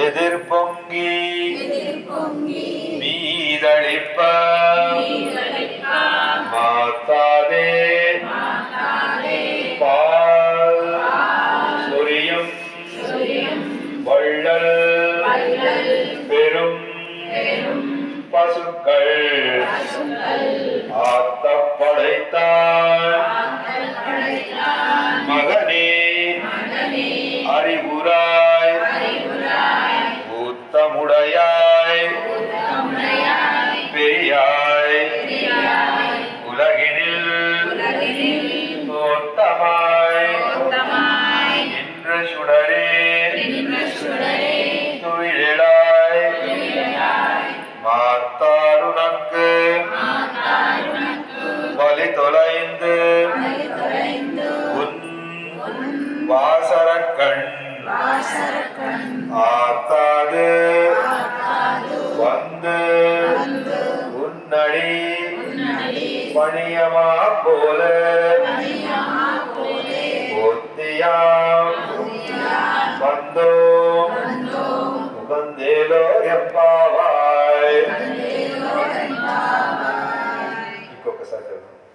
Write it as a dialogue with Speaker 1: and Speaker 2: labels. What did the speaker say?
Speaker 1: எதிர்பொங்கி மீதளிப்ப மாத்தாதே பால் சொரியும் வள்ளல் பெரும் பசுக்கள் ஆத்த படைத்தான் மகனே அறிவுராய் ஊத்தமுடையாய் பெரியாய் உலகினில் தோத்தமாய் நின்ற சுடரே துயிலாய் மாத்தாருனக்கு வலி தொலைந்து உன் வாசரக்கண் ஆத்தாது வந்து உன்னடி பணியமா போல ஒத்தியாம் வந்தோ முகந்தேலோ எப்பா